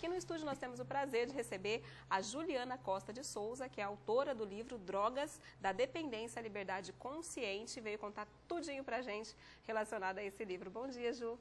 Aqui no estúdio nós temos o prazer de receber a Juliana Costa de Souza, que é autora do livro Drogas, da Dependência à Liberdade Consciente, veio contar tudinho pra gente relacionado a esse livro. Bom dia, Ju.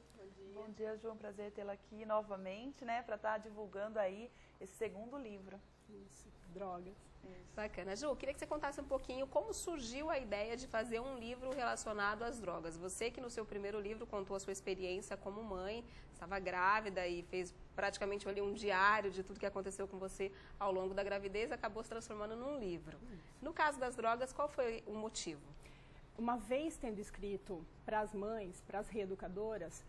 Bom dia, Ju. É um prazer tê-la aqui novamente, né, para estar divulgando aí esse segundo livro. Isso, drogas. Isso. Bacana. Ju, queria que você contasse um pouquinho como surgiu a ideia de fazer um livro relacionado às drogas. Você que no seu primeiro livro contou a sua experiência como mãe, estava grávida e fez praticamente ali um diário de tudo que aconteceu com você ao longo da gravidez, acabou se transformando num livro. No caso das drogas, qual foi o motivo? Uma vez tendo escrito para as mães, para as reeducadoras,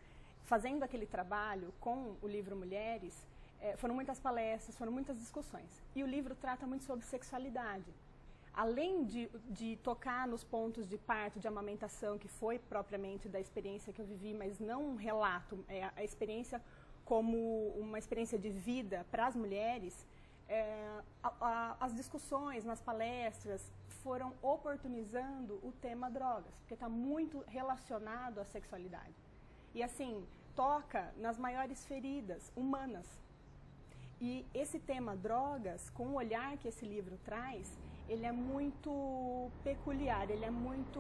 fazendo aquele trabalho com o livro Mulheres, foram muitas palestras, foram muitas discussões. E o livro trata muito sobre sexualidade. Além de tocar nos pontos de parto, de amamentação, que foi propriamente da experiência que eu vivi, mas não um relato, a experiência como uma experiência de vida para as mulheres, as discussões nas palestras foram oportunizando o tema drogas, porque está muito relacionado à sexualidade. E assim, toca nas maiores feridas humanas. E esse tema drogas, com o olhar que esse livro traz, ele é muito peculiar, ele é muito,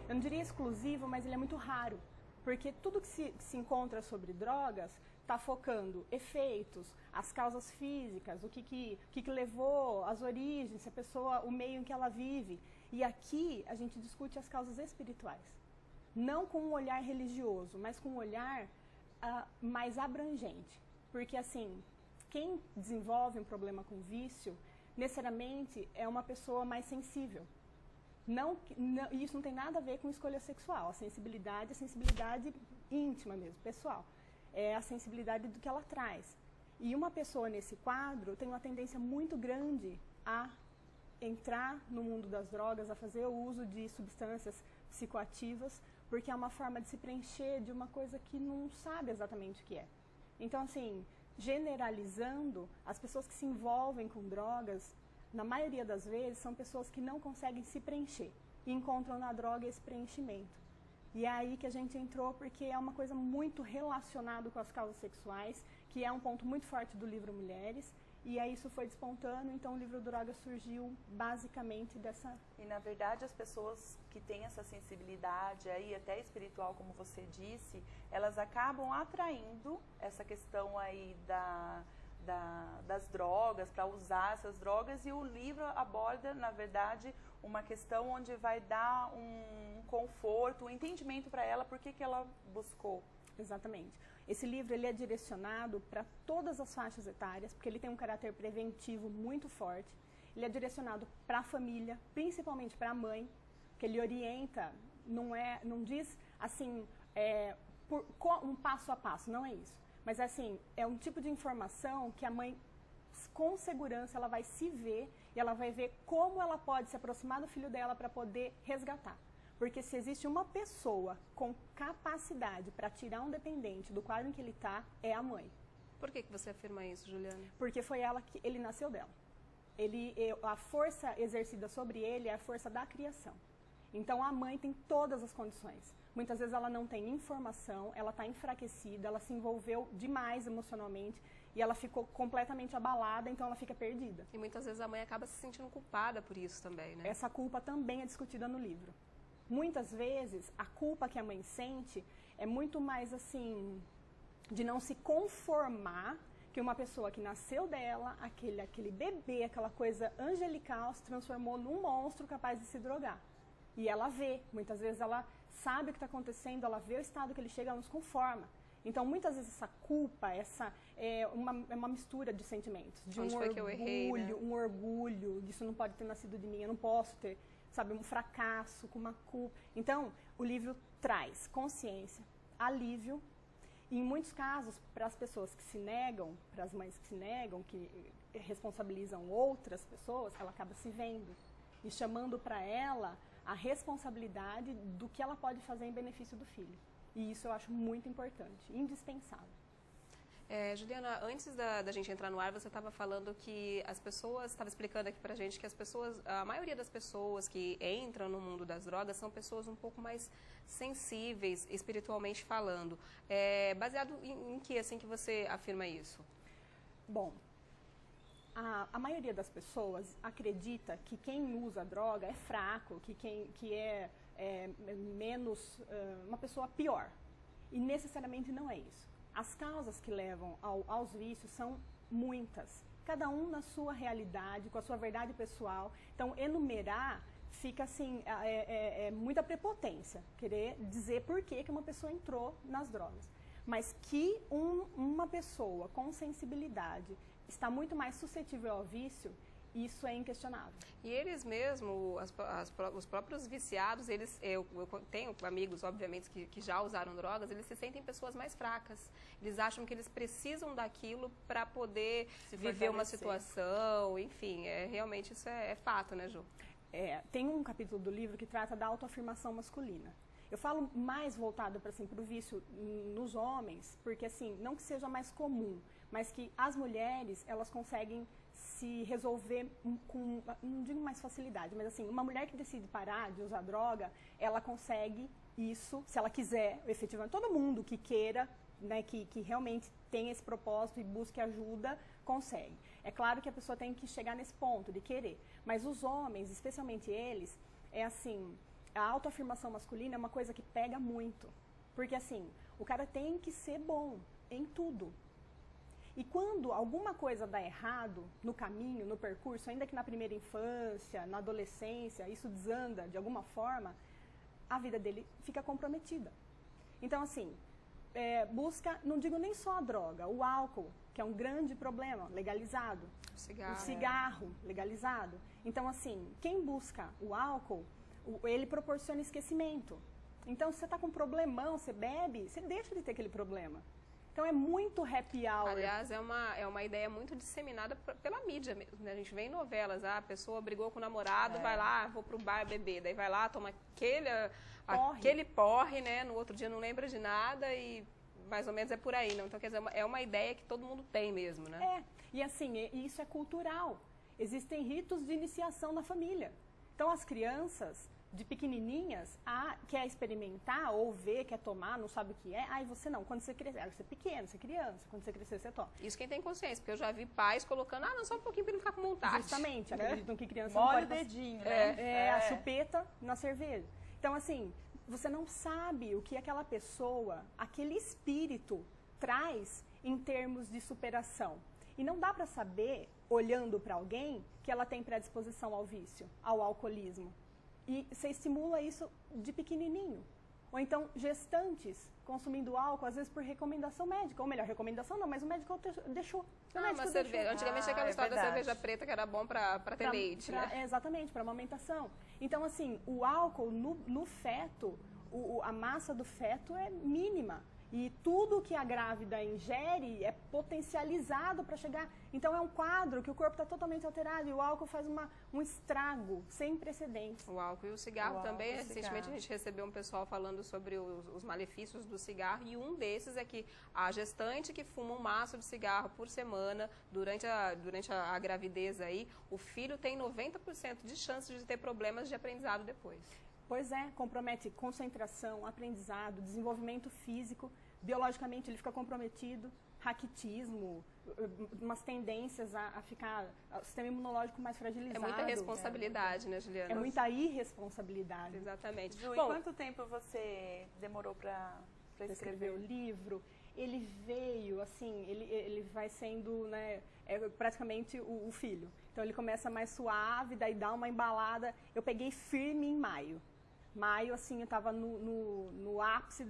eu não diria exclusivo, mas ele é muito raro. Porque tudo que se encontra sobre drogas está focando efeitos, as causas físicas, o que levou, as origens, a pessoa, o meio em que ela vive. E aqui a gente discute as causas espirituais. Não com um olhar religioso, mas com um olhar mais abrangente. Porque assim, quem desenvolve um problema com vício, necessariamente é uma pessoa mais sensível. Isso não tem nada a ver com escolha sexual. A sensibilidade é sensibilidade íntima mesmo, pessoal. É a sensibilidade do que ela traz. E uma pessoa nesse quadro tem uma tendência muito grande a entrar no mundo das drogas, a fazer o uso de substâncias psicoativas, porque é uma forma de se preencher de uma coisa que não sabe exatamente o que é. Então, assim, generalizando, as pessoas que se envolvem com drogas, na maioria das vezes, são pessoas que não conseguem se preencher e encontram na droga esse preenchimento. E é aí que a gente entrou, porque é uma coisa muito relacionada com as causas sexuais, que é um ponto muito forte do livro Mulheres, e aí isso foi despontando, então o livro Drogas surgiu basicamente dessa... E na verdade as pessoas que têm essa sensibilidade aí, até espiritual, como você disse, elas acabam atraindo essa questão aí das drogas, para usar essas drogas, e o livro aborda, na verdade, uma questão onde vai dar um conforto, um entendimento para ela, por que ela buscou. Exatamente. Esse livro ele é direcionado para todas as faixas etárias, porque ele tem um caráter preventivo muito forte. Ele é direcionado para a família, principalmente para a mãe, que ele orienta, não diz assim, um passo a passo, não é isso. Mas assim, é um tipo de informação que a mãe, com segurança, ela vai se ver e ela vai ver como ela pode se aproximar do filho dela para poder resgatar. Porque se existe uma pessoa com capacidade para tirar um dependente do quadro em que ele está, é a mãe. Por que você afirma isso, Juliana? Porque foi ela que ele nasceu dela. A força exercida sobre ele é a força da criação. Então a mãe tem todas as condições. Muitas vezes ela não tem informação, ela está enfraquecida, ela se envolveu demais emocionalmente e ela ficou completamente abalada, então ela fica perdida. E muitas vezes a mãe acaba se sentindo culpada por isso também, né? Essa culpa também é discutida no livro. Muitas vezes, a culpa que a mãe sente é muito mais assim, de não se conformar que uma pessoa que nasceu dela, aquele bebê, aquela coisa angelical, se transformou num monstro capaz de se drogar. E ela vê, muitas vezes ela sabe o que está acontecendo, ela vê o estado que ele chega, ela não se conforma. Então, muitas vezes essa culpa, é uma mistura de sentimentos. De Onde um foi orgulho, que eu errei, né? um orgulho, disso não pode ter nascido de mim, eu não posso ter, sabe, um fracasso, com uma culpa. Então, o livro traz consciência, alívio, e em muitos casos, para as pessoas que se negam, para as mães que se negam, que responsabilizam outras pessoas, ela acaba se vendo e chamando para ela a responsabilidade do que ela pode fazer em benefício do filho. E isso eu acho muito importante, indispensável. Juliana, antes da gente entrar no ar, você estava falando que as pessoas, estava explicando aqui pra gente que a maioria das pessoas que entram no mundo das drogas são pessoas um pouco mais sensíveis, espiritualmente falando. Baseado em que, assim, que você afirma isso? Bom, a maioria das pessoas acredita que quem usa droga é fraco, que é menos, uma pessoa pior. E necessariamente não é isso. As causas que levam aos vícios são muitas. Cada um na sua realidade, com a sua verdade pessoal. Então, enumerar fica assim, muita prepotência. Querer dizer por que uma pessoa entrou nas drogas. Mas que uma pessoa com sensibilidade está muito mais suscetível ao vício, isso é inquestionável. E eles mesmo, os próprios viciados, eu tenho amigos, obviamente, que já usaram drogas, eles se sentem pessoas mais fracas. Eles acham que eles precisam daquilo para poder viver uma situação, enfim, realmente isso é fato, né, Ju? Tem um capítulo do livro que trata da autoafirmação masculina. Eu falo mais voltado para o vício nos homens, porque assim, não que seja mais comum, mas que as mulheres, elas conseguem se resolver com, não digo mais facilidade, mas assim, uma mulher que decide parar de usar droga, ela consegue isso, se ela quiser, efetivamente, todo mundo que queira, né, que realmente tem esse propósito e busque ajuda, consegue. É claro que a pessoa tem que chegar nesse ponto de querer, mas os homens, especialmente eles, é assim, a autoafirmação masculina é uma coisa que pega muito, porque assim, o cara tem que ser bom em tudo. E quando alguma coisa dá errado no caminho, no percurso, ainda que na primeira infância, na adolescência, isso desanda de alguma forma, a vida dele fica comprometida. Então, assim, busca, não digo nem só a droga, o álcool, que é um grande problema, legalizado. O cigarro, legalizado. Então, assim, quem busca o álcool, ele proporciona esquecimento. Então, se você está com um problemão, você bebe, você deixa de ter aquele problema. Então é muito happy hour. Aliás, é uma ideia muito disseminada pela mídia mesmo, né? A gente vê em novelas, a pessoa brigou com o namorado, vai lá, vou pro bar beber, daí vai lá, toma aquele porre, né? No outro dia não lembra de nada e mais ou menos é por aí, não? Então, quer dizer, é uma ideia que todo mundo tem mesmo, né? E assim, isso é cultural. Existem ritos de iniciação na família. Então as crianças de pequenininhas, quer experimentar ou ver, quer tomar, não sabe o que é. E você não, quando você crescer, você é pequeno, você é criança, quando você crescer, você toma. Isso quem tem consciência, porque eu já vi pais colocando, não, só um pouquinho para não ficar com vontade. Justamente, acreditam que criança molha não pode... o dedinho, né? A chupeta na cerveja. Então, assim, você não sabe o que aquela pessoa, aquele espírito traz em termos de superação. E não dá para saber, olhando para alguém, que ela tem predisposição ao vício, ao alcoolismo. E você estimula isso de pequenininho. Ou então, gestantes consumindo álcool, às vezes por recomendação médica. Ou melhor, recomendação não, mas o médico deixou. Antigamente aquela história da cerveja preta que era bom para ter leite, né? Exatamente, para amamentação. Então, assim, o álcool no feto, a massa do feto é mínima. E tudo que a grávida ingere é potencializado para chegar. Então, é um quadro que o corpo está totalmente alterado e o álcool faz um estrago sem precedentes. O álcool e o cigarro também. Recentemente, a gente recebeu um pessoal falando sobre os malefícios do cigarro e um desses é que a gestante que fuma um maço de cigarro por semana durante a gravidez aí, o filho tem 90% de chance de ter problemas de aprendizado depois. Pois é, compromete concentração, aprendizado, desenvolvimento físico, biologicamente ele fica comprometido, raquitismo, umas tendências a ficar, o sistema imunológico mais fragilizado. É muita responsabilidade, né, Juliana? É muita irresponsabilidade. Exatamente. Ju, e quanto tempo você demorou para escrever o livro? Ele veio, assim, ele vai sendo, né, praticamente o filho. Então ele começa mais suave, daí dá uma embalada. Eu peguei firme em maio. Maio, assim, eu estava no ápice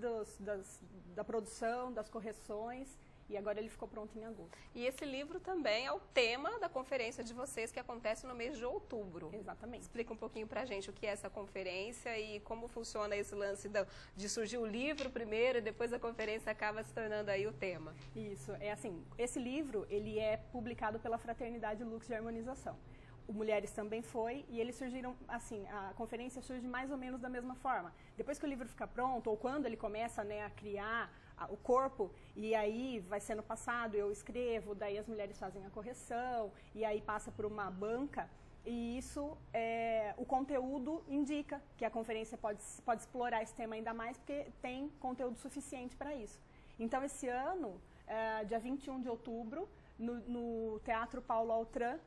da produção, das correções, e agora ele ficou pronto em agosto. E esse livro também é o tema da conferência de vocês, que acontece no mês de outubro. Exatamente. Explica um pouquinho pra gente o que é essa conferência e como funciona esse lance de surgir o livro primeiro e depois a conferência acaba se tornando aí o tema. Isso, é assim, esse livro, ele é publicado pela Fraternidade Lux de Harmonização. O Mulheres também foi, e eles surgiram, assim, a conferência surge mais ou menos da mesma forma. Depois que o livro fica pronto, ou quando ele começa, né, a criar o corpo, e aí vai sendo passado, eu escrevo, daí as mulheres fazem a correção, e aí passa por uma banca, e isso, o conteúdo indica que a conferência pode explorar esse tema ainda mais, porque tem conteúdo suficiente para isso. Então, esse ano, dia 21 de outubro, no Teatro Paulo Altran.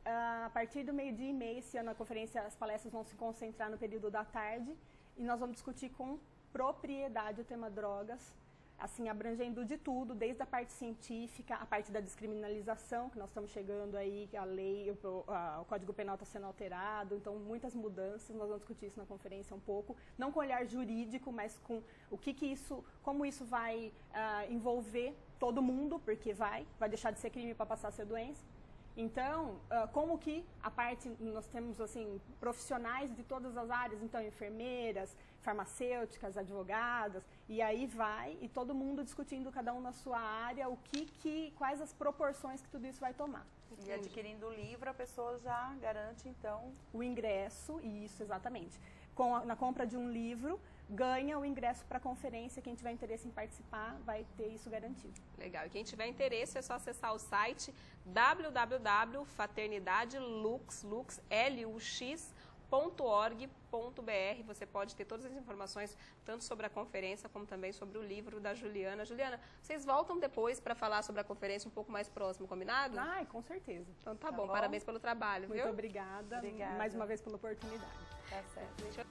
A partir do meio-dia e meia, esse ano a conferência, as palestras vão se concentrar no período da tarde e nós vamos discutir com propriedade o tema drogas, assim, abrangendo de tudo, desde a parte científica, a parte da descriminalização, que nós estamos chegando aí, a lei, o Código Penal está sendo alterado, então muitas mudanças, nós vamos discutir isso na conferência um pouco, não com olhar jurídico, mas com como isso vai envolver todo mundo, porque vai deixar de ser crime para passar a ser doença. Então, como que nós temos assim, profissionais de todas as áreas, então enfermeiras, farmacêuticas, advogadas, e aí e todo mundo discutindo cada um na sua área, quais as proporções que tudo isso vai tomar. E adquirindo o livro, a pessoa já garante, então... O ingresso, isso, exatamente. Na compra de um livro, ganha o ingresso para a conferência. Quem tiver interesse em participar vai ter isso garantido. Legal. E quem tiver interesse é só acessar o site www.faternidadelux.org.br. Você pode ter todas as informações, tanto sobre a conferência, como também sobre o livro da Juliana. Juliana, vocês voltam depois para falar sobre a conferência um pouco mais próximo, combinado? Ai, com certeza. Então tá bom. Parabéns pelo trabalho, viu? Muito obrigada. Mais uma vez pela oportunidade. Tá certo.